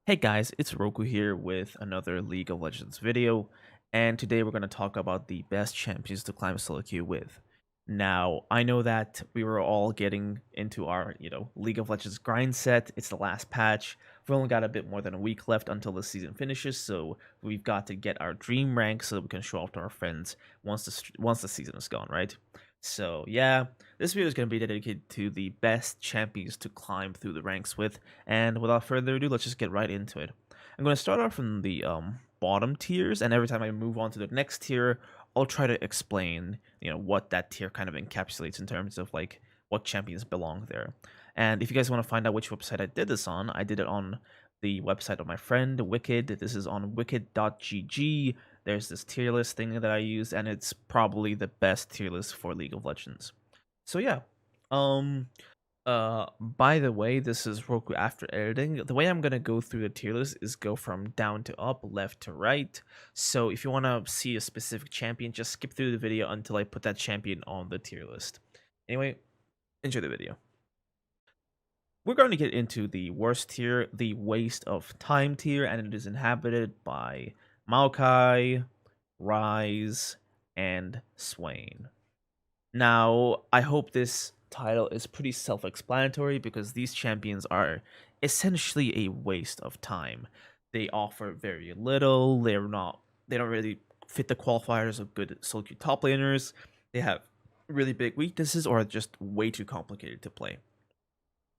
Hey guys, it's Roku here with another League of Legends video, and today we're going to talk about the best champions to climb SoloQue with. Now, I know that we were all getting into our, League of Legends grind set. It's the last patch. We've only got a bit more than a week left until the season finishes, so we've got to get our dream rank so that we can show off to our friends once the season is gone, right? So, yeah, this video is going to be dedicated to the best champions to climb through the ranks with, and without further ado, let's just get right into it. I'm going to start off from the bottom tiers, and every time I move on to the next tier, I'll try to explain, what that tier kind of encapsulates in terms of like what champions belong there. And if you guys want to find out which website I did this on, I did it on the website of my friend Wicked. This is on wicked.gg. There's this tier list thing that I use, and it's probably the best tier list for League of Legends. So yeah, um, by the way, this is Roku after editing. The way I'm gonna go through the tier list is go from down to up, left to right. So if you wanna see a specific champion, just skip through the video until I put that champion on the tier list. Anyway, enjoy the video. We're going to get into the worst tier, the waste of time tier, and it is inhabited by Maokai, Ryze, and Swain. Now, I hope this title is pretty self-explanatory because these champions are essentially a waste of time. They offer very little. They don't really fit the qualifiers of good SoloQue top laners. They have really big weaknesses or are just way too complicated to play.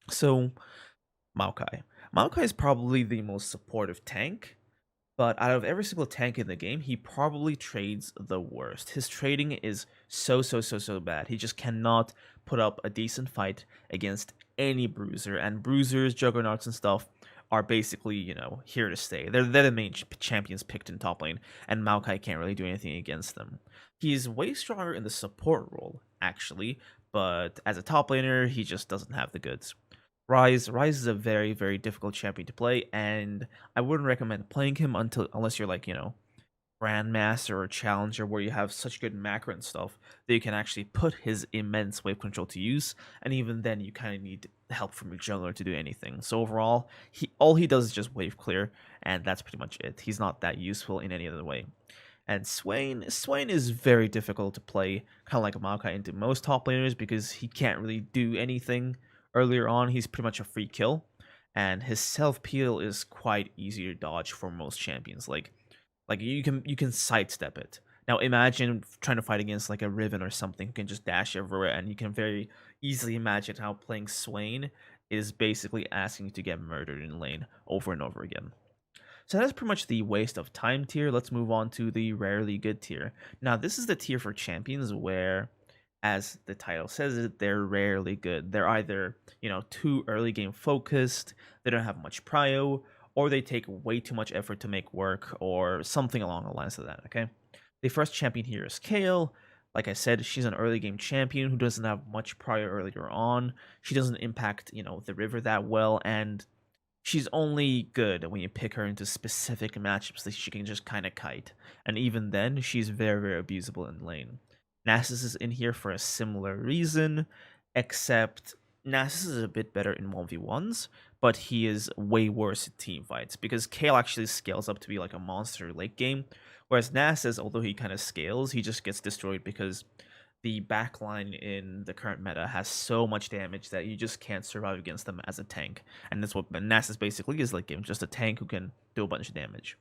So, Maokai. Maokai is probably the most supportive tank, but out of every single tank in the game, he probably trades the worst. His trading is so bad. He just cannot put up a decent fight against any bruiser, and bruisers, juggernauts, and stuff are basically, here to stay. They're the main champions picked in top lane, and Maokai can't really do anything against them. He's way stronger in the support role, actually, but as a top laner, he just doesn't have the goods. Ryze is a very difficult champion to play, and I wouldn't recommend playing him unless you're like, Grandmaster or Challenger, where you have such good macro and stuff that you can actually put his immense wave control to use, and even then you kind of need help from your jungler to do anything. So overall, all he does is just wave clear, and that's pretty much it. He's not that useful in any other way. And Swain is very difficult to play, kind of like a Maokai into most top laners because he can't really do anything. Earlier on, he's pretty much a free kill, and his self peel is quite easy to dodge for most champions. Like you can sidestep it. Now imagine trying to fight against like a Riven or something who can just dash everywhere, and you can very easily imagine how playing Swain is basically asking you to get murdered in lane over and over again. So that's pretty much the waste of time tier. Let's move on to the rarely good tier. Now, this is the tier for champions where, as the title says it, they're rarely good. They're either, too early game focused, they don't have much prio, or they take way too much effort to make work, or something along the lines of that, okay? The first champion here is Kale. Like I said, she's an early game champion who doesn't have much prior earlier on. She doesn't impact, the river that well, and she's only good when you pick her into specific matchups that she can just kind of kite. And even then, she's very abusable in lane. Nasus is in here for a similar reason, except Nasus is a bit better in 1v1s, but he is way worse at team fights because Kale actually scales up to be like a monster late game, whereas Nasus, although he kind of scales, he just gets destroyed because the backline in the current meta has so much damage that you just can't survive against them as a tank. And that's what Nasus basically is like, just a tank who can do a bunch of damage.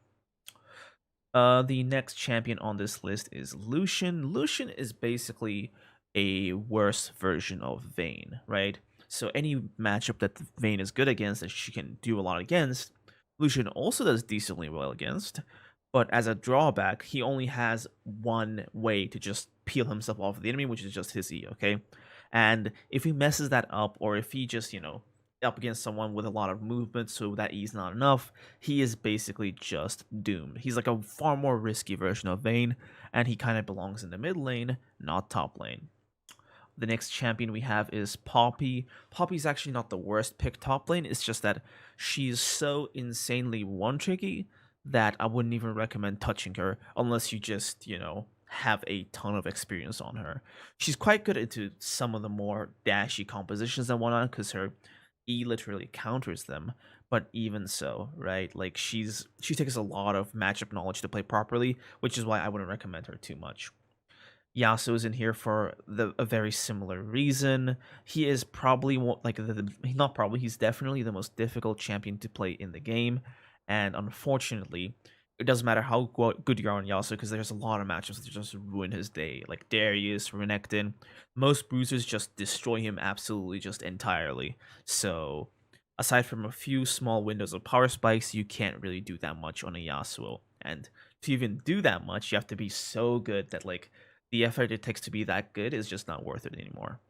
The next champion on this list is Lucian. Lucian is basically a worse version of Vayne, right? So any matchup that Vayne is good against that she can do a lot against, Lucian also does decently well against. But as a drawback, he only has one way to just peel himself off of the enemy, which is just his E, okay? And if he messes that up, or if he just, up against someone with a lot of movement, so that E's not enough, he is basically just doomed. He's like a far more risky version of Vayne, and he kind of belongs in the mid lane, not top lane. The next champion we have is Poppy. Poppy's actually not the worst pick top lane, it's just that she's so insanely one-tricky that I wouldn't even recommend touching her unless you just, have a ton of experience on her. She's quite good into some of the more dashy compositions and whatnot because her E literally counters them, but even so, right? Like she takes a lot of matchup knowledge to play properly, which is why I wouldn't recommend her too much. Yasuo is in here for a very similar reason. He is probably like not probably, he's definitely the most difficult champion to play in the game, and unfortunately, it doesn't matter how good you are on Yasuo because there's a lot of matchups that just ruin his day, like Darius, Renekton. Most bruisers just destroy him absolutely, just entirely. So, aside from a few small windows of power spikes, you can't really do that much on a Yasuo. And to even do that much, you have to be so good that like the effort it takes to be that good is just not worth it anymore.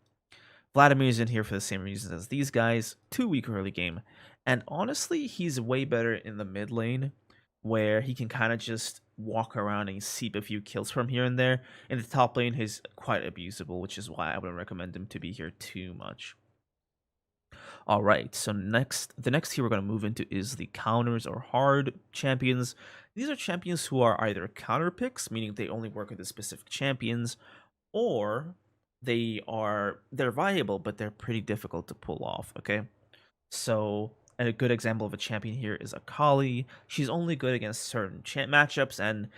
Vladimir is in here for the same reasons as these guys, too weak early game, and honestly, he's way better in the mid lane, where he can kind of just walk around and seep a few kills from here and there. In the top lane, he's quite abusable, which is why I wouldn't recommend him to be here too much. All right, so the next tier we're going to move into is the counters or hard champions. These are champions who are either counter picks, meaning they only work with the specific champions, or they're viable, but they're pretty difficult to pull off. Okay, so a good example of a champion here is Akali. She's only good against certain matchups, and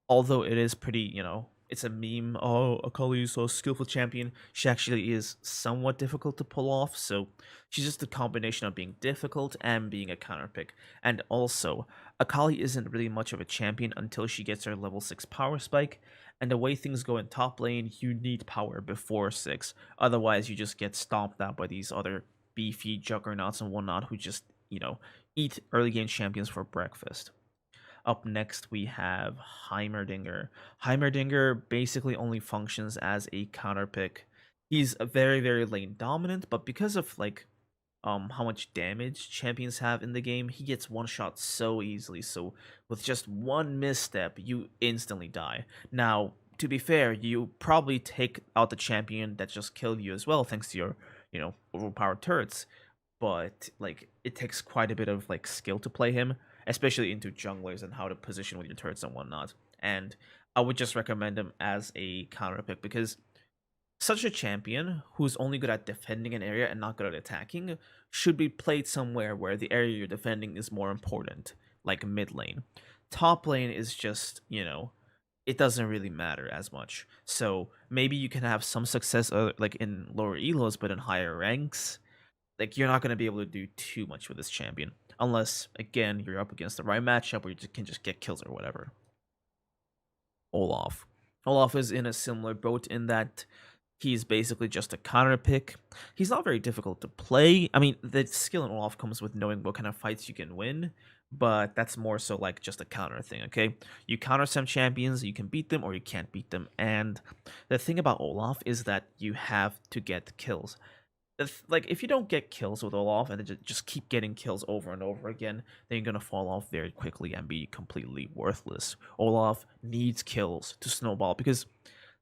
although it is pretty, it's a meme. Oh, Akali is so skillful champion. She actually is somewhat difficult to pull off. So she's just a combination of being difficult and being a counter pick. And also, Akali isn't really much of a champion until she gets her level 6 power spike. And the way things go in top lane, you need power before 6. Otherwise, you just get stomped out by these other beefy juggernauts and whatnot who just, eat early game champions for breakfast. Up next, we have Heimerdinger. Heimerdinger basically only functions as a counter pick. He's a very, very lane dominant, but because of like how much damage champions have in the game, he gets one shot so easily. So with just one misstep, you instantly die. Now, to be fair, you probably take out the champion that just killed you as well, thanks to your, overpowered turrets, but like it takes quite a bit of like skill to play him, especially into junglers and how to position with your turrets and whatnot. And I would just recommend him as a counter pick because such a champion who's only good at defending an area and not good at attacking should be played somewhere where the area you're defending is more important, like mid lane. Top lane is just, it doesn't really matter as much. So maybe you can have some success like in lower elos, but in higher ranks, like you're not going to be able to do too much with this champion unless again you're up against the right matchup where you can just get kills or whatever. Olaf. Olaf is in a similar boat in that he's basically just a counter pick. He's not very difficult to play. I mean, the skill in Olaf comes with knowing what kind of fights you can win, but that's more so like just a counter thing, okay? You counter some champions, you can beat them or you can't beat them. And the thing about Olaf is that you have to get kills. If you don't get kills with Olaf and just keep getting kills over and over again, then you're gonna fall off very quickly and be completely worthless. Olaf needs kills to snowball because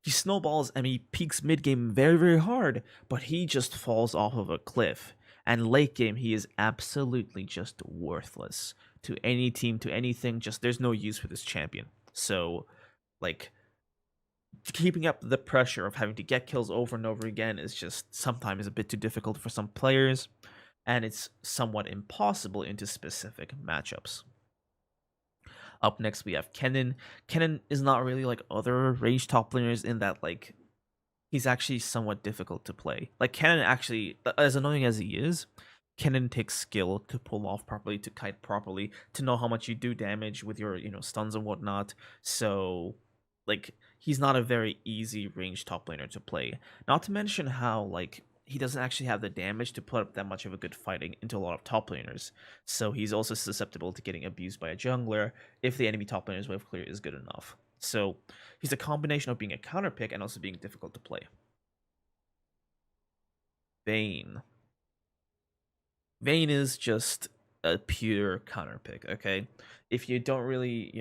he snowballs and he peaks mid game very, very hard, but he just falls off of a cliff. And late game, he is absolutely just worthless to any team, to anything. Just there's no use for this champion. So, like, keeping up the pressure of having to get kills over and over again is just sometimes a bit too difficult for some players, and it's somewhat impossible into specific matchups. Up next, we have Kennen. Kennen is not really like other range top laners in that like he's actually somewhat difficult to play. Like Kennen actually, as annoying as he is, Kennen takes skill to pull off properly, to kite properly, to know how much you do damage with your stuns and whatnot. So like he's not a very easy range top laner to play. Not to mention how like he doesn't actually have the damage to put up that much of a good fighting into a lot of top laners. So he's also susceptible to getting abused by a jungler if the enemy top laner's wave clear is good enough. So he's a combination of being a counter pick and also being difficult to play. Vayne. Vayne is just a pure counter pick, okay? If you don't really,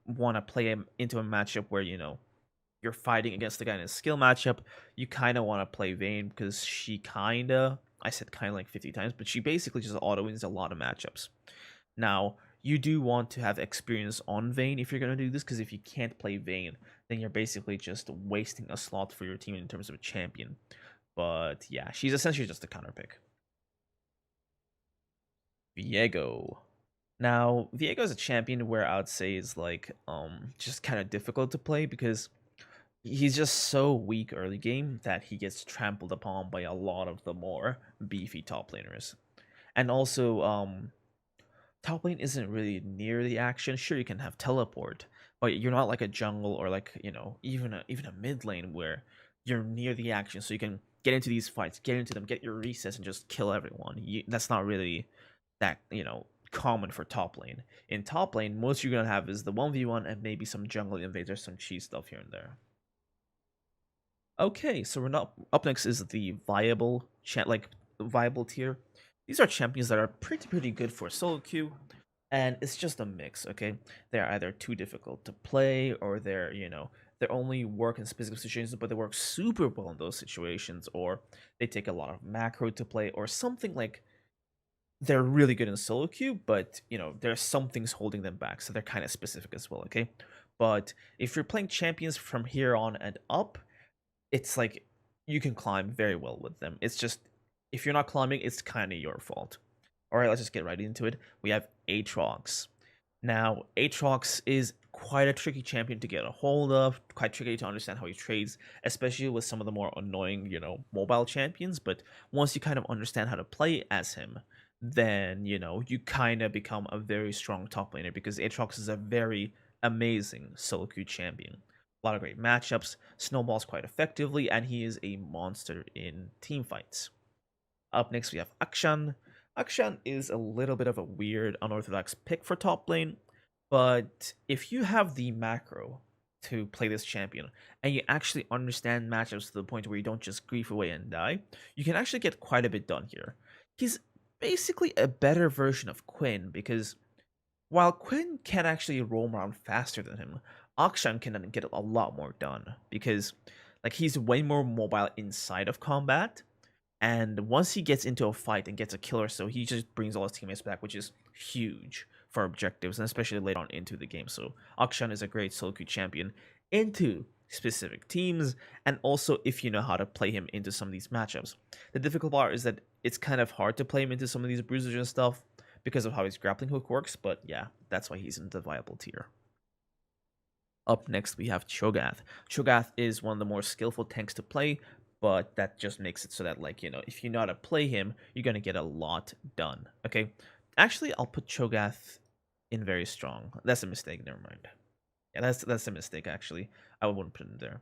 want to play him into a matchup where, you're fighting against the guy in a skill matchup, you kind of want to play Vayne because she I said kind of like 50 times, but she basically just auto wins a lot of matchups. Now, you do want to have experience on Vayne if you're going to do this, because if you can't play Vayne, then you're basically just wasting a slot for your team in terms of a champion. But yeah, she's essentially just a counter pick. Viego. Now, Viego is a champion where I would say is like just kind of difficult to play because he's just so weak early game that he gets trampled upon by a lot of the more beefy top laners. And also, top lane isn't really near the action. Sure, you can have teleport, but you're not like a jungle or like even a mid lane where you're near the action, so you can get into these fights, get into them, get your resets, and just kill everyone. That's not really that common for top lane. In top lane, most you're gonna have is the 1v1 and maybe some jungle invaders, some cheese stuff here and there. Okay, so we're not up next is the viable tier. These are champions that are pretty good for solo queue, and it's just a mix. Okay, they're either too difficult to play or they only work in specific situations, but they work super well in those situations, or they take a lot of macro to play, or something like they're really good in solo queue, but there's some things holding them back, so they're kind of specific as well. Okay, but if you're playing champions from here on and up, it's like you can climb very well with them. It's just if you're not climbing, it's kind of your fault. All right, let's just get right into it. We have Atrox. Now, Atrox is quite a tricky champion to get a hold of, quite tricky to understand how he trades, especially with some of the more annoying, mobile champions. But once you kind of understand how to play as him, then, you kind of become a very strong top laner because Atrox is a very amazing solo queue champion. A lot of great matchups, snowballs quite effectively, and he is a monster in team fights. Up next, we have Akshan. Akshan is a little bit of a weird, unorthodox pick for top lane, but if you have the macro to play this champion, and you actually understand matchups to the point where you don't just grief away and die, you can actually get quite a bit done here. He's basically a better version of Quinn, because while Quinn can actually roam around faster than him, Akshan can get a lot more done, because he's way more mobile inside of combat, and once he gets into a fight and gets a kill or so, he just brings all his teammates back, which is huge for objectives, and especially later on into the game. So Akshan is a great SoloQue champion into specific teams, and also if you know how to play him into some of these matchups. The difficult part is that it's kind of hard to play him into some of these bruisers and stuff because of how his grappling hook works, but yeah, that's why he's in the viable tier. Up next, we have Cho'gath. Cho'gath is one of the more skillful tanks to play, but that just makes it so that, if you know how to play him, you're going to get a lot done, okay? Actually, I'll put Cho'gath in very strong. That's a mistake, never mind. Yeah, that's a mistake, actually. I wouldn't put him there.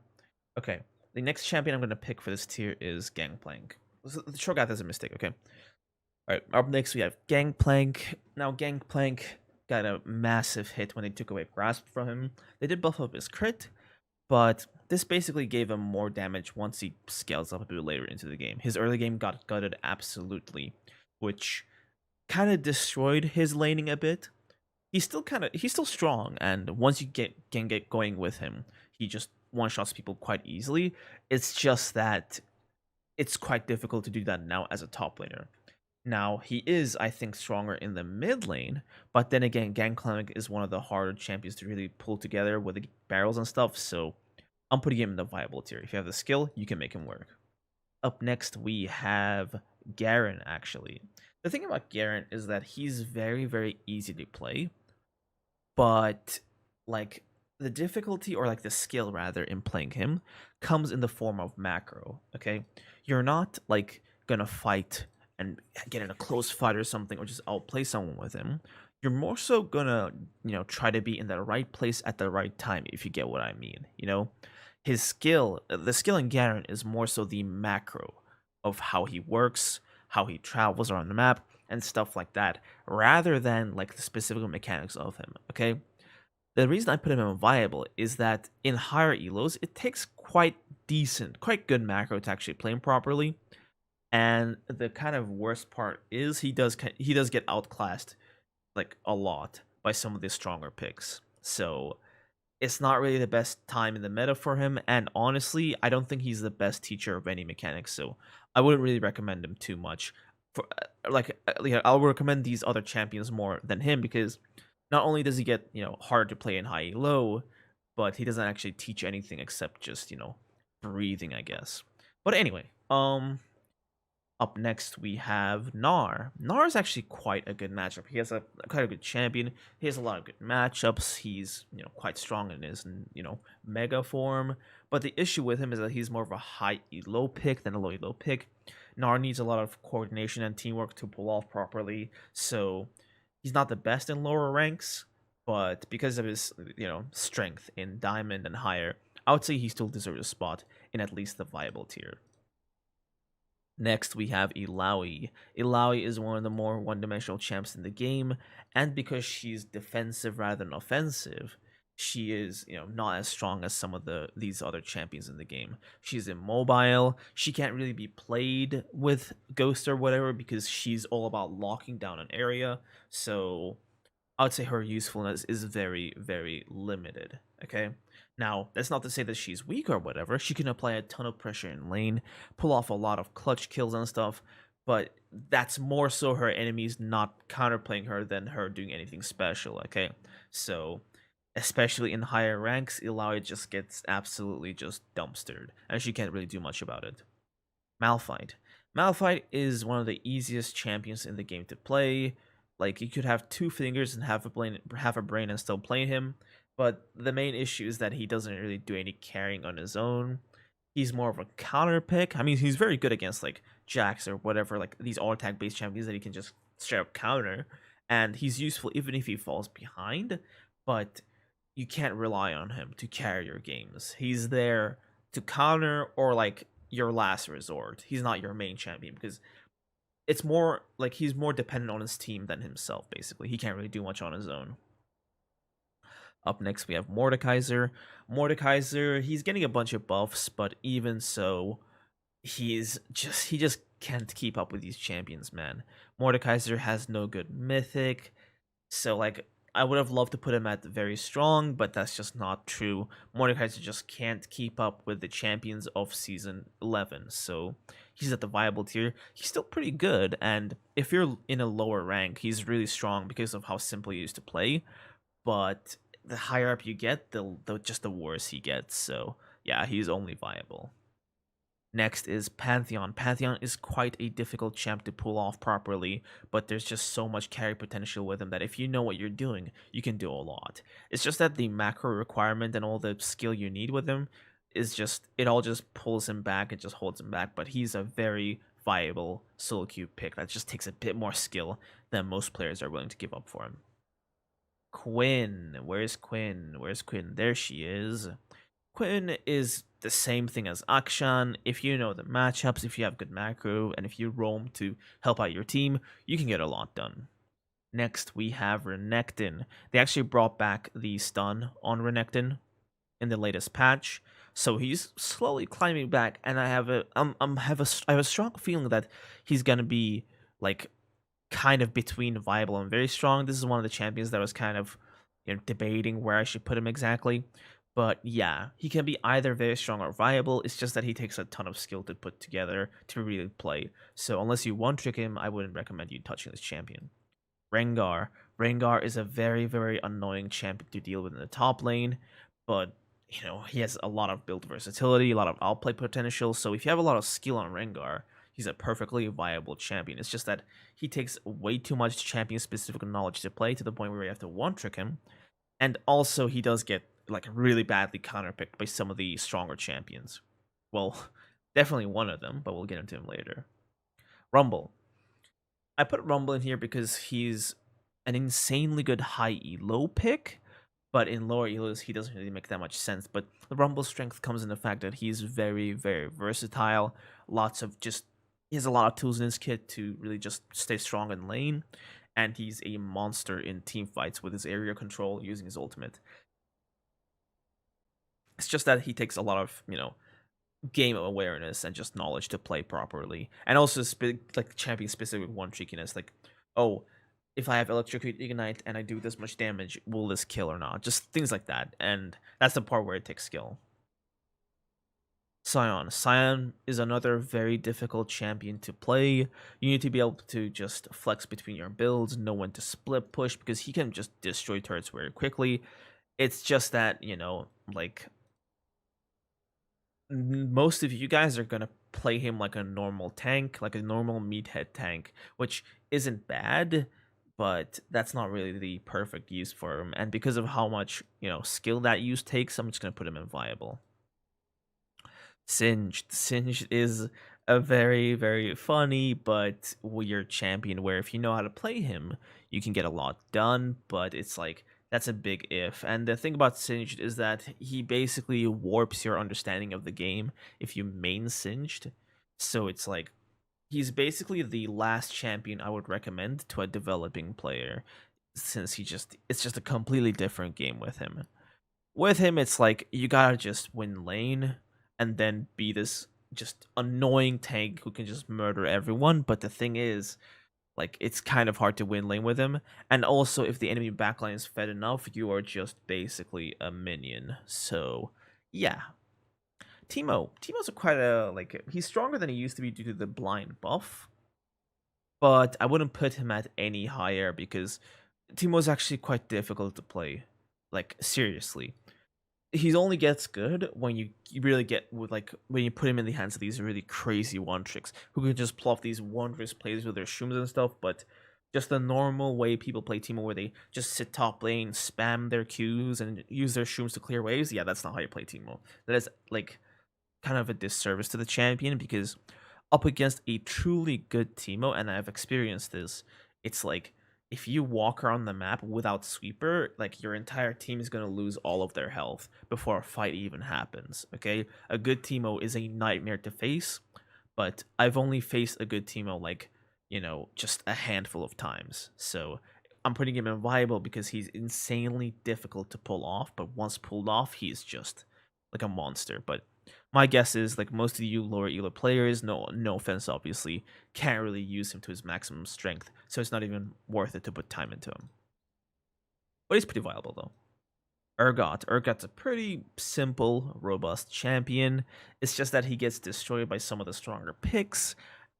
Okay, the next champion I'm going to pick for this tier is Gangplank. Cho'gath is a mistake, okay? Alright, up next we have Gangplank. Now, Gangplank got a massive hit when they took away Grasp from him. They did buff up his crit, but this basically gave him more damage once he scales up a bit later into the game. His early game got gutted absolutely, which kind of destroyed his laning a bit. He's still strong, and once you can get going with him, he just one-shots people quite easily. It's just that it's quite difficult to do that now as a top laner. Now, he is, I think, stronger in the mid lane, but then again, Gangplank is one of the harder champions to really pull together with the barrels and stuff, so I'm putting him in the viable tier. If you have the skill, you can make him work. Up next, we have Garen, actually. The thing about Garen is that he's very easy to play, but, the difficulty, or, the skill, rather, in playing him comes in the form of macro, okay? You're not, gonna fight and get in a close fight or something, or just outplay someone with him. You're more so gonna, try to be in the right place at the right time, if you get what I mean, His skill, the skill in Garen is more so the macro of how he works, how he travels around the map, and stuff like that, rather than, the specific mechanics of him, okay? The reason I put him in viable is that in higher elos, it takes quite good macro to actually play him properly. And the kind of worst part is he does get outclassed a lot by some of the stronger picks. So it's not really the best time in the meta for him. And honestly, I don't think he's the best teacher of any mechanics. So I wouldn't really recommend him too much. For I'll recommend these other champions more than him, because not only does he get hard to play in high low, but he doesn't actually teach anything except just breathing, I guess. But anyway, Up next, we have Gnar. Gnar is actually quite a good matchup. He has quite a good champion. He has a lot of good matchups. He's quite strong in his mega form. But the issue with him is that he's more of a high elo pick than a low elo pick. Gnar needs a lot of coordination and teamwork to pull off properly. So he's not the best in lower ranks, but because of his strength in diamond and higher, I would say he still deserves a spot in at least the viable tier. Next, we have Illaoi. Illaoi is one of the more one-dimensional champs in the game, and because she's defensive rather than offensive, she is, not as strong as some of these other champions in the game. She's immobile. She can't really be played with Ghost or whatever because she's all about locking down an area. So I would say her usefulness is very, very limited. Okay. Now, that's not to say that she's weak or whatever. She can apply a ton of pressure in lane, pull off a lot of clutch kills and stuff, but that's more so her enemies not counterplaying her than her doing anything special, okay? So, especially in higher ranks, Illaoi just gets absolutely just dumpstered, and she can't really do much about it. Malphite. Malphite is one of the easiest champions in the game to play. Like, you could have two fingers and half a brain and still play him. But the main issue is that he doesn't really do any carrying on his own. He's more of a counter pick. I mean, he's very good against like Jax or whatever, like these all attack based champions that he can just straight up counter. And he's useful even if he falls behind, but you can't rely on him to carry your games. He's there to counter or like your last resort. He's not your main champion because it's more like he's more dependent on his team than himself, basically. He can't really do much on his own. Up next, we have Mordekaiser. Mordekaiser, he's getting a bunch of buffs, but even so, he just can't keep up with these champions, man. Mordekaiser has no good mythic, so like I would have loved to put him at very strong, but that's just not true. Mordekaiser just can't keep up with the champions of season 11, so he's at the viable tier. He's still pretty good, and if you're in a lower rank, he's really strong because of how simple he is to play, but the higher up you get, the worse he gets. So yeah, he's only viable. Next is Pantheon. Pantheon is quite a difficult champ to pull off properly, but there's just so much carry potential with him that if you know what you're doing, you can do a lot. It's just that the macro requirement and all the skill you need with him is just, it all just pulls him back, it just holds him back, but he's a very viable SoloQue pick that just takes a bit more skill than most players are willing to give up for him. Quinn. Where's Quinn? Where's Quinn? There she is. Quinn is the same thing as Akshan. If you know the matchups, if you have good macro, and if you roam to help out your team, you can get a lot done. Next, we have Renekton. They actually brought back the stun on Renekton in the latest patch, so he's slowly climbing back. And I have a strong feeling that he's gonna be like kind of between viable and very strong. This is one of the champions that was kind of debating where I should put him exactly. But yeah, he can be either very strong or viable. It's just that he takes a ton of skill to put together to really play. So unless you one-trick him, I wouldn't recommend you touching this champion. Rengar. Rengar is a very, very annoying champion to deal with in the top lane. But, he has a lot of build versatility, a lot of outplay potential. So if you have a lot of skill on Rengar, he's a perfectly viable champion. It's just that he takes way too much champion-specific knowledge to play to the point where you have to one-trick him. And also, he does get like really badly counterpicked by some of the stronger champions. Well, definitely one of them, but we'll get into him later. Rumble. I put Rumble in here because he's an insanely good high elo pick, but in lower elos, he doesn't really make that much sense. But the Rumble's strength comes in the fact that he's very, very versatile. He has a lot of tools in his kit to really just stay strong in lane, and he's a monster in team fights with his area control using his ultimate. It's just that he takes a lot of, game awareness and just knowledge to play properly, and also like champion specific one trickiness, like, oh, if I have electrocute ignite and I do this much damage, will this kill or not? Just things like that, and that's the part where it takes skill. Sion. Sion is another very difficult champion to play. You need to be able to just flex between your builds, know when to split push, because he can just destroy turrets very quickly. It's just that, like, most of you guys are going to play him like a normal tank, like a normal meathead tank, which isn't bad, but that's not really the perfect use for him. And because of how much, skill that use takes, I'm just gonna put him in viable. Singed. Singed is a very, very funny but weird champion where if you know how to play him, you can get a lot done, but it's like that's a big if. And the thing about Singed is that he basically warps your understanding of the game if you main Singed. So it's like he's basically the last champion I would recommend to a developing player since it's just a completely different game with him. With him, it's like you gotta just win lane and then be this just annoying tank who can just murder everyone. But the thing is, like, it's kind of hard to win lane with him. And also, if the enemy backline is fed enough, you are just basically a minion. So, yeah. Teemo's quite a, like, he's stronger than he used to be due to the blind buff. But I wouldn't put him at any higher because Teemo's actually quite difficult to play. Like, seriously. He only gets good when you really get with like when you put him in the hands of these really crazy one tricks who can just pull off these wondrous plays with their shrooms and stuff. But just the normal way people play Teemo, where they just sit top lane, spam their Qs, and use their shrooms to clear waves. Yeah, that's not how you play Teemo. That is like kind of a disservice to the champion because up against a truly good Teemo, and I've experienced this, it's like if you walk around the map without sweeper, like your entire team is going to lose all of their health before a fight even happens. Okay, a good Teemo is a nightmare to face, but I've only faced a good Teemo like just a handful of times. So I'm putting him in viable because he's insanely difficult to pull off, but once pulled off, he's just like a monster. But my guess is like most of you lower elo players, no offense obviously, can't really use him to his maximum strength, so it's not even worth it to put time into him. But he's pretty viable though. Urgot's a pretty simple, robust champion. It's just that he gets destroyed by some of the stronger picks,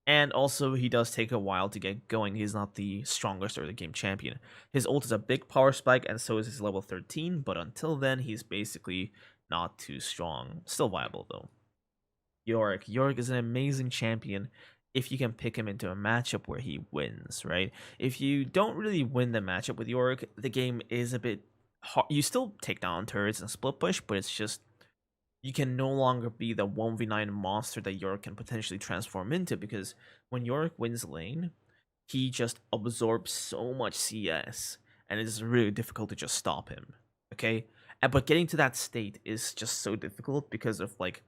and also he does take a while to get going. He's not the strongest early game champion. His ult is a big power spike, and so is his level 13, but until then, he's basically not too strong. Still viable though. Yorick is an amazing champion if you can pick him into a matchup where he wins, right? If you don't really win the matchup with Yorick, the game is a bit hard. You still take down turrets and split push, but it's just you can no longer be the 1v9 monster that Yorick can potentially transform into, because when Yorick wins lane, he just absorbs so much CS, and it's really difficult to just stop him, okay? But getting to that state is just so difficult because of like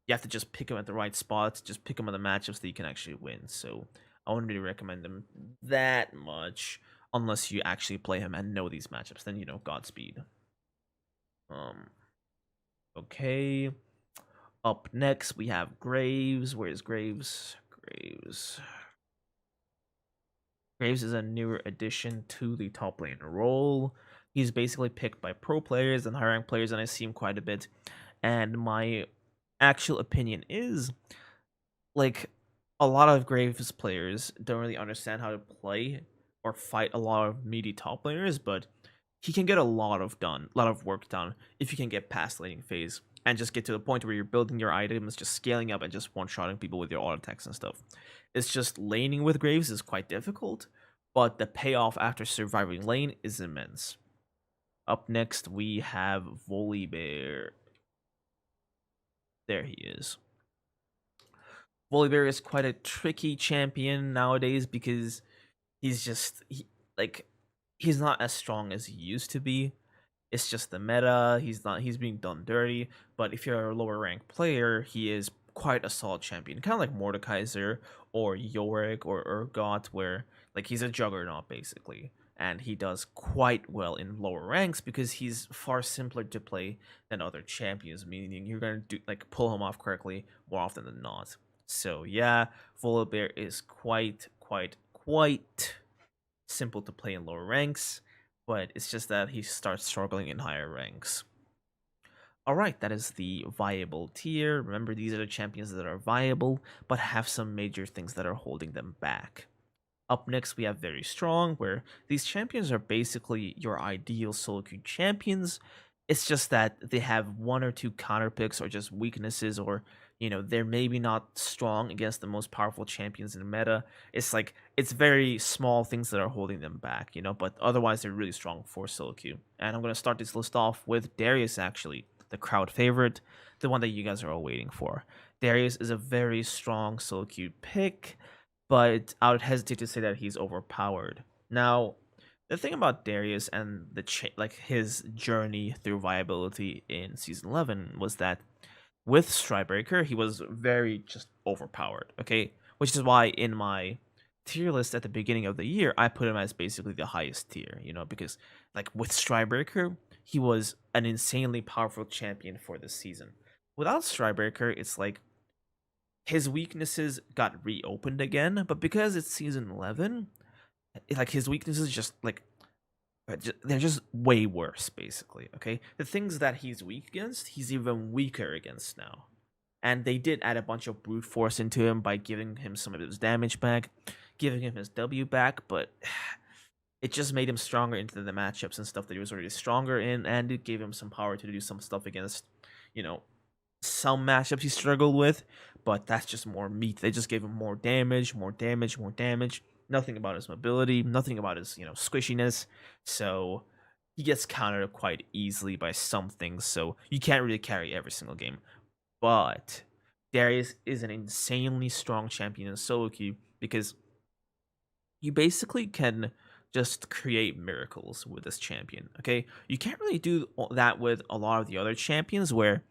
you have to just pick him at the right spots, just pick him on the matchups that you can actually win. So I wouldn't really recommend him that much unless you actually play him and know these matchups. Then Godspeed. Okay. Up next we have Graves. Where's Graves? Graves is a newer addition to the top lane role. He's basically picked by pro players and high rank players, and I see him quite a bit. And my actual opinion is, like, a lot of Graves players don't really understand how to play or fight a lot of meaty top laners, but he can get a lot of work done if you can get past laning phase and just get to the point where you're building your items, just scaling up and just one-shotting people with your auto attacks and stuff. It's just laning with Graves is quite difficult, but the payoff after surviving lane is immense. Up next, we have Volibear. There he is. Volibear is quite a tricky champion nowadays because he's not as strong as he used to be. It's just the meta. He's being done dirty. But if you're a lower ranked player, he is quite a solid champion. Kind of like Mordekaiser or Yorick or Urgot, where like he's a juggernaut basically. And he does quite well in lower ranks because he's far simpler to play than other champions, meaning you're gonna pull him off correctly more often than not. So yeah, Volibear is quite simple to play in lower ranks, but it's just that he starts struggling in higher ranks. Alright, that is the viable tier. Remember, these are the champions that are viable, but have some major things that are holding them back. Up next, we have Very Strong, where these champions are basically your ideal SoloQue champions. It's just that they have one or two counter picks or just weaknesses, or They're maybe not strong against the most powerful champions in the meta. It's like it's very small things that are holding them back, but otherwise they're really strong for SoloQ. And I'm gonna start this list off with Darius, actually, the crowd favorite, the one that you guys are all waiting for. Darius is a very strong SoloQ pick, but I would hesitate to say that he's overpowered. Now, the thing about Darius and like his journey through viability in season 11 was that with Strybreaker, he was very just overpowered, okay? Which is why in my tier list at the beginning of the year, I put him as basically the highest tier, because like with Strybreaker, he was an insanely powerful champion for this season. Without Strybreaker, it's like his weaknesses got reopened again, but because it's season 11, like his weaknesses just like they're just way worse, basically. Okay, the things that he's weak against, he's even weaker against now. And they did add a bunch of brute force into him by giving him some of his damage back, giving him his W back, but it just made him stronger into the matchups and stuff that he was already stronger in, and it gave him some power to do some stuff against, you know, some matchups he struggled with, but that's just more meat. They just gave him more damage, more damage, more damage. Nothing about his mobility, nothing about his, squishiness. So he gets countered quite easily by some things, so you can't really carry every single game. But Darius is an insanely strong champion in SoloQ because you basically can just create miracles with this champion, okay? You can't really do that with a lot of the other champions where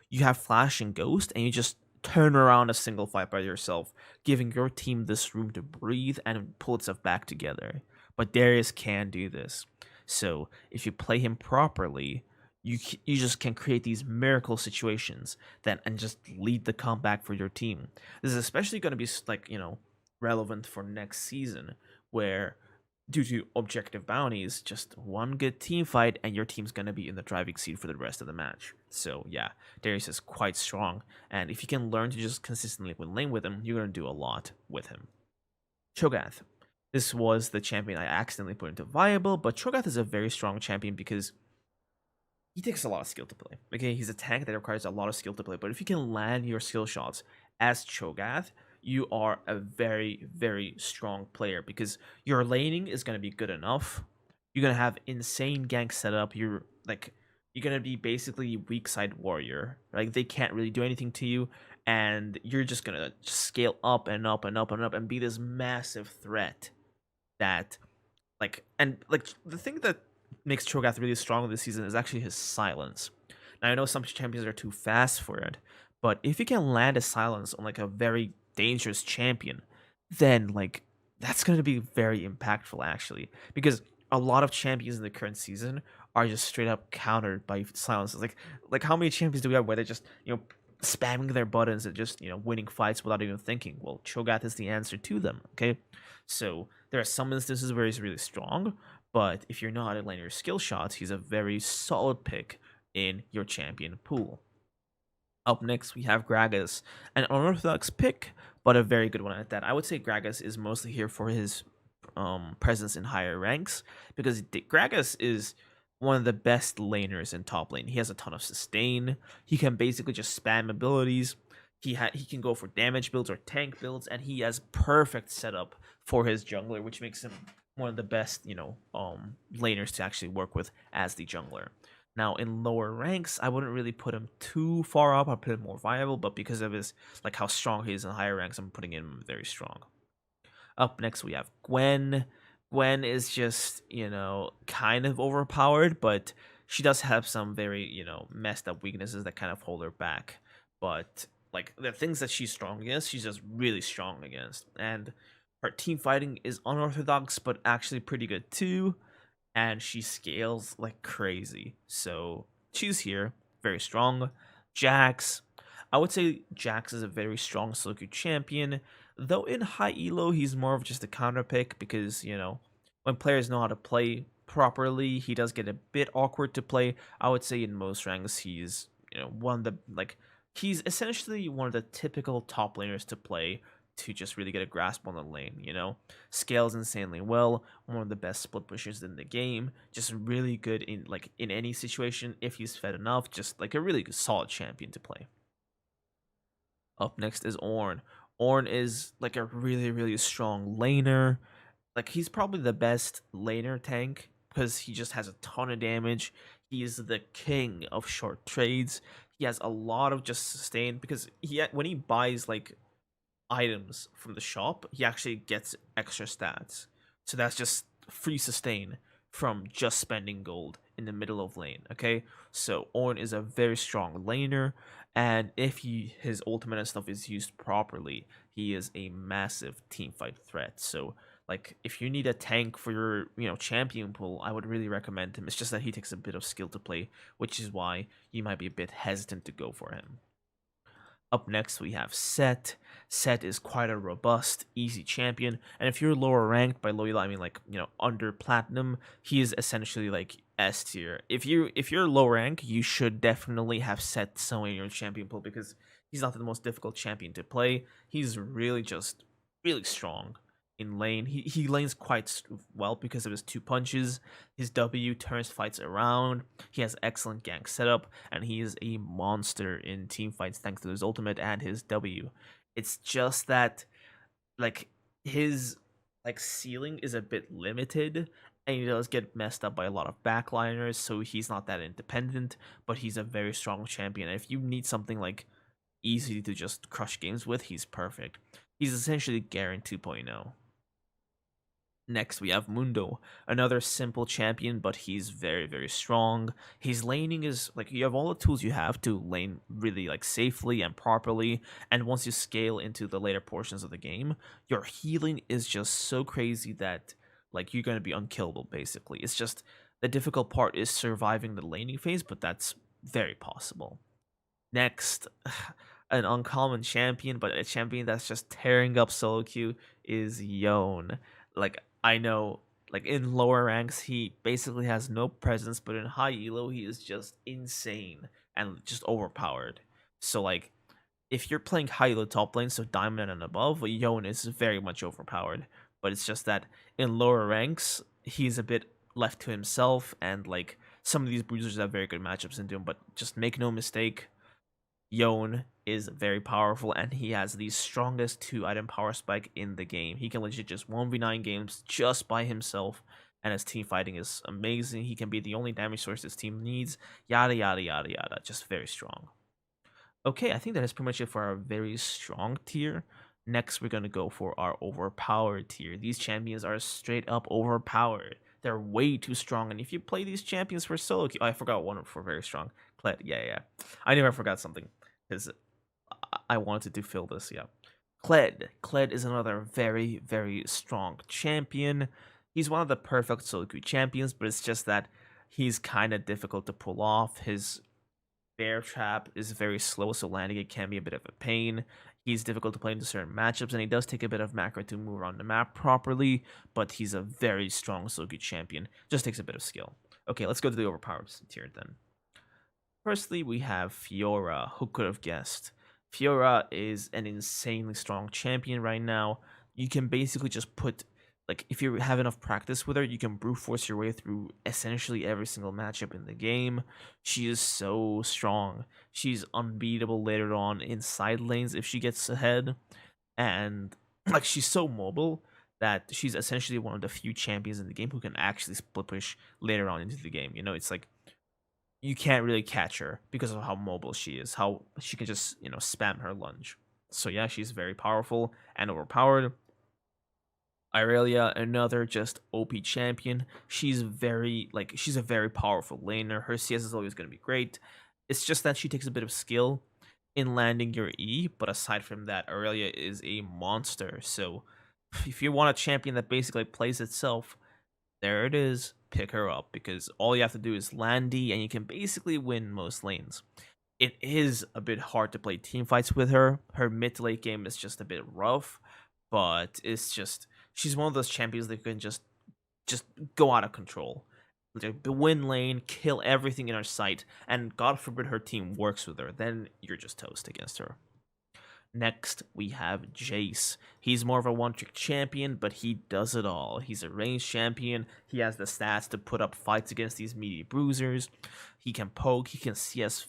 you have Flash and Ghost and you just turn around a single fight by yourself, giving your team this room to breathe and pull itself back together. But Darius can do this. So if you play him properly, you just can create these miracle situations that and just lead the comeback for your team. This is especially going to be like, relevant for next season where due to objective bounties, just one good team fight and your team's going to be in the driving seat for the rest of the match. So yeah, Darius is quite strong, and if you can learn to just consistently win lane with him, you're going to do a lot with him. Cho'gath. This was the champion I accidentally put into viable, but Cho'gath is a very strong champion because he takes a lot of skill to play. Okay, he's a tank that requires a lot of skill to play, but if you can land your skill shots as Cho'gath, you are a very, very strong player because your laning is going to be good enough. You're going to have insane gank setup. You're going to be basically weak side warrior. Like they can't really do anything to you, and you're just going to scale up and up and up and up and be this massive threat that like the thing that makes Cho'gath really strong this season is actually his silence. Now I know some champions are too fast for it, but if you can land a silence on like a very dangerous champion, then like that's going to be very impactful actually, because a lot of champions in the current season are just straight up countered by silences. Like how many champions do we have where they're just spamming their buttons and just winning fights without even thinking? Well, Cho'gath is the answer to them. Okay, so there are some instances where he's really strong, but if you're not at your skill shots, he's a very solid pick in your champion pool. Up next, we have Gragas, an unorthodox pick, but a very good one at that. I would say Gragas is mostly here for his presence in higher ranks, because Gragas is one of the best laners in top lane. He has a ton of sustain. He can basically just spam abilities. He can go for damage builds or tank builds, and he has perfect setup for his jungler, which makes him one of the best, laners to actually work with as the jungler. Now in lower ranks, I wouldn't really put him too far up. I'd put him more viable, but because of his like how strong he is in higher ranks, I'm putting him very strong. Up next, we have Gwen. Gwen is just, kind of overpowered, but she does have some very, messed up weaknesses that kind of hold her back. But, like, the things that she's strong against, she's just really strong against. And her team fighting is unorthodox, but actually pretty good too. And she scales like crazy. So, she's here, very strong. Jax. I would say Jax is a very strong SoloQue champion. Though in high elo, he's more of just a counter pick because, when players know how to play properly, he does get a bit awkward to play. I would say in most ranks, he's, one of the, he's essentially one of the typical top laners to play to just really get a grasp on the lane, Scales insanely well, one of the best split pushers in the game, just really good in any situation if he's fed enough, just like a really good, solid champion to play. Up next is Ornn. Ornn is like a really, really strong laner. Like he's probably the best laner tank because he just has a ton of damage. He is the king of short trades. He has a lot of just sustain because when he buys like items from the shop, he actually gets extra stats. So that's just free sustain from just spending gold in the middle of lane. Okay, so Ornn is a very strong laner, and if his ultimate and stuff is used properly, he is a massive team fight threat. So like if you need a tank for your champion pool, I would really recommend him. It's just that he takes a bit of skill to play, which is why you might be a bit hesitant to go for him. Up next, we have Set. Set is quite a robust, easy champion, and if you're lower ranked, by low I mean like under platinum, he is essentially like S tier. If you're low rank, you should definitely have Set somewhere in your champion pool because he's not the most difficult champion to play. He's really just really strong in lane. He lanes quite well because of his two punches. His W turns fights around. He has excellent gank setup, and he is a monster in team fights thanks to his ultimate and his W. It's just that like his like ceiling is a bit limited, and he does get messed up by a lot of backliners, so he's not that independent, but he's a very strong champion. And if you need something like easy to just crush games with, he's perfect. He's essentially Garen 2.0. Next, we have Mundo, another simple champion, but he's very, very strong. His laning is like you have all the tools you have to lane really like safely and properly. And once you scale into the later portions of the game, your healing is just so crazy that like you're gonna be unkillable. Basically, it's just the difficult part is surviving the laning phase, but that's very possible. Next, an uncommon champion, but a champion that's just tearing up SoloQ is Yone. Like I know, like in lower ranks, he basically has no presence, but in high elo, he is just insane and just overpowered. So like, if you're playing high elo top lane, so diamond and above, Yone is very much overpowered. But it's just that in lower ranks, he's a bit left to himself, and like some of these bruisers have very good matchups into him. But just make no mistake, Yone is very powerful, and he has the strongest 2-item power spike in the game. He can legit just 1v9 games just by himself, and his team fighting is amazing. He can be the only damage source his team needs, yada yada yada yada. Just very strong. Okay, I think that is pretty much it for our very strong tier. Next, we're going to go for our overpowered tier. These champions are straight up overpowered. They're way too strong, and if you play these champions for solo queue, I forgot one for very strong. Kled, yeah. I knew I forgot something, because I wanted to fill this, yeah. Kled. Kled is another very, very strong champion. He's one of the perfect solo queue champions, but it's just that he's kind of difficult to pull off. His bear trap is very slow, so landing it can be a bit of a pain. He's difficult to play into certain matchups, and he does take a bit of macro to move around the map properly, but he's a very strong SoloQue champion. Just takes a bit of skill. Okay, let's go to the overpowered tier then. Firstly, we have Fiora. Who could have guessed? Fiora is an insanely strong champion right now. You can basically just put, like, if you have enough practice with her, you can brute force your way through essentially every single matchup in the game. She is so strong. She's unbeatable later on in side lanes if she gets ahead. And, like, she's so mobile that she's essentially one of the few champions in the game who can actually split push later on into the game. You know, it's like you can't really catch her because of how mobile she is, how she can just, spam her lunge. So yeah, she's very powerful and overpowered. Irelia, another just OP champion. She's a very powerful laner. Her CS is always going to be great. It's just that she takes a bit of skill in landing your E, but aside from that, Irelia is a monster. So if you want a champion that basically plays itself, there it is. Pick her up because all you have to do is land D and you can basically win most lanes. It is a bit hard to play team fights with her. Her mid to late game is just a bit rough, but it's just she's one of those champions that can just go out of control. Like, win lane, kill everything in her sight, and God forbid her team works with her, then you're just toast against her. Next, we have Jace. He's more of a one-trick champion, but he does it all. He's a ranged champion. He has the stats to put up fights against these meaty bruisers. He can poke. He can CS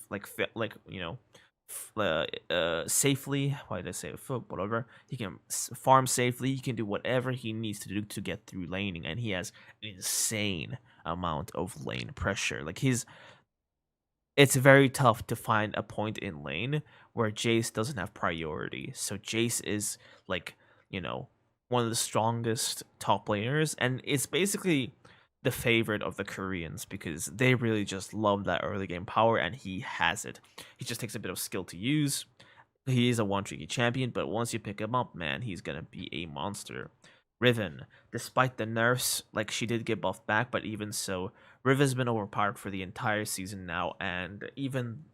safely. Why did I say foot? Whatever. He can farm safely. He can do whatever he needs to do to get through laning, and he has an insane amount of lane pressure. Like it's very tough to find a point in lane where Jace doesn't have priority. So Jace is like, you know, one of the strongest top laners, and it's basically the favorite of the Koreans because they really just love that early game power, and he has it. He just takes a bit of skill to use. He is a one tricky champion, but once you pick him up, man, he's gonna be a monster. Riven, despite the nerfs, like she did get buffed back, but even so, Riven's been overpowered for the entire season now, and even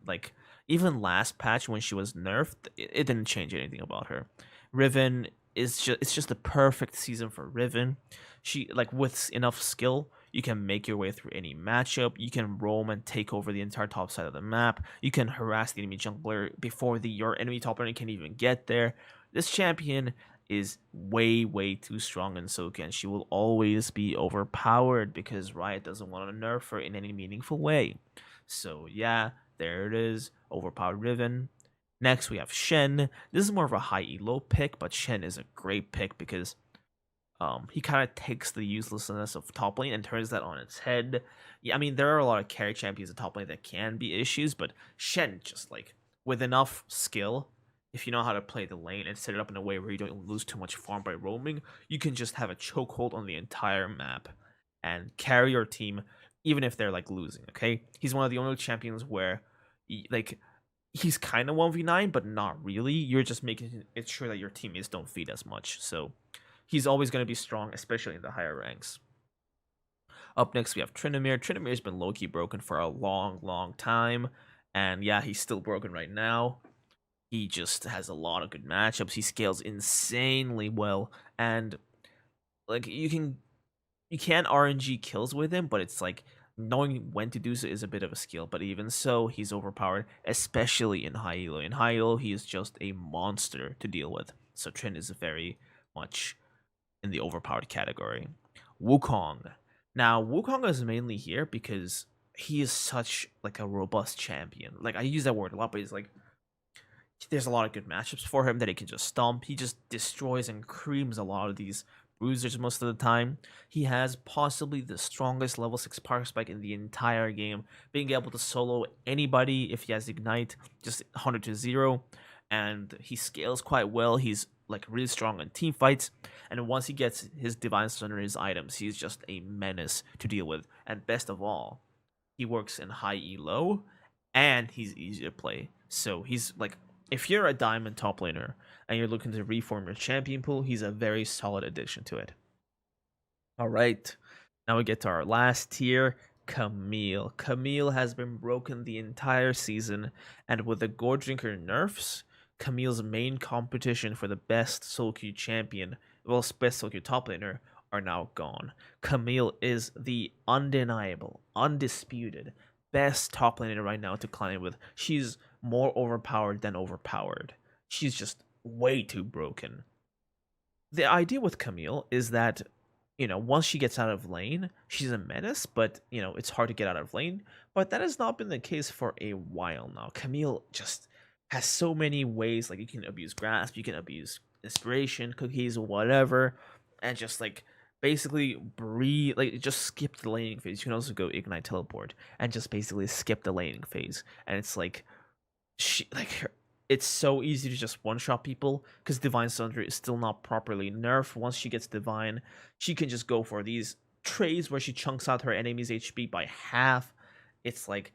last patch when she was nerfed, it didn't change anything about her. Riven is just the perfect season for Riven. She like with enough skill, you can make your way through any matchup. You can roam and take over the entire top side of the map. You can harass the enemy jungler before your enemy top laner can even get there. This champion is way too strong in SoloQue, and she will always be overpowered because Riot doesn't want to nerf her in any meaningful way. So yeah, there it is, overpowered Riven. Next we have Shen. This is more of a high elo pick, but Shen is a great pick because he kind of takes the uselessness of top lane and turns that on its head. Yeah, I mean there are a lot of carry champions in top lane that can be issues, but Shen just like with enough skill, if you know how to play the lane and set it up in a way where you don't lose too much farm by roaming, you can just have a chokehold on the entire map and carry your team even if they're like losing. Okay, he's one of the only champions where like he's kind of 1v9 but not really. You're just making it sure that your teammates don't feed as much, so he's always going to be strong, especially in the higher ranks. Up next, we have Tryndamere. Tryndamere's been low-key broken for a long time. And yeah, he's still broken right now. He just has a lot of good matchups. He scales insanely well. And like you can RNG kills with him, but it's like knowing when to do so is a bit of a skill. But even so, he's overpowered, especially in high elo. In high elo, he is just a monster to deal with. So Trin is very much in the overpowered category. Wukong. Now, Wukong is mainly here because he is such like a robust champion. Like I use that word a lot, but he's like there's a lot of good matchups for him that he can just stomp. He just destroys and creams a lot of these bruisers most of the time. He has possibly the strongest level 6 power spike in the entire game, being able to solo anybody if he has Ignite, just 100 to 0. And he scales quite well. He's like really strong in team fights, and once he gets his Divine Thunder his items, he's just a menace to deal with. And best of all, he works in high elo, and he's easy to play. So he's like, if you're a diamond top laner and you're looking to reform your champion pool, he's a very solid addition to it. All right, now we get to our last tier, Camille. Camille has been broken the entire season, and with the Gore Drinker nerfs, Camille's main competition for the best SoloQue champion, well, best SoloQue top laner, are now gone. Camille is the undeniable, undisputed best top laner right now to climb with. She's more overpowered than overpowered. She's just way too broken. The idea with Camille is that, once she gets out of lane, she's a menace, but, it's hard to get out of lane. But that has not been the case for a while now. Camille just has so many ways, like you can abuse grasp, you can abuse inspiration, cookies, whatever, and just like basically breathe, like just skip the laning phase. You can also go ignite teleport and just basically skip the laning phase, and it's like it's so easy to just one-shot people because Divine Thunder is still not properly nerfed. Once she gets Divine, she can just go for these trades where she chunks out her enemy's HP by half. It's like,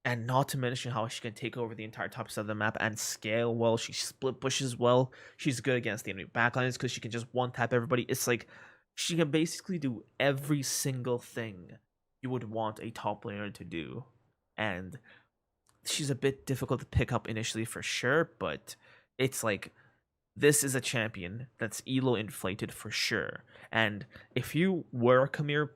and not to mention how she can take over the entire top side of the map and scale well. She split pushes well. She's good against the enemy backlines because she can just one-tap everybody. It's like she can basically do every single thing you would want a top laner to do. And she's a bit difficult to pick up initially for sure, but it's like this is a champion that's elo inflated for sure. And if you were a Camille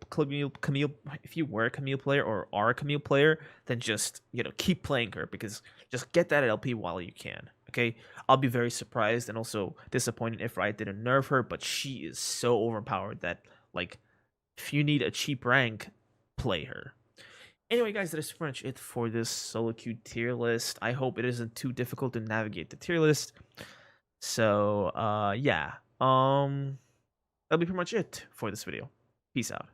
if you were a Camille player or are a Camille player, then just keep playing her, because just get that LP while you can. Okay, I'll be very surprised and also disappointed if Riot didn't nerf her, but she is so overpowered that like if you need a cheap rank, play her. Anyway, guys, that is pretty much it for this SoloQue tier list. I hope it isn't too difficult to navigate the tier list. So, yeah. That'll be pretty much it for this video. Peace out.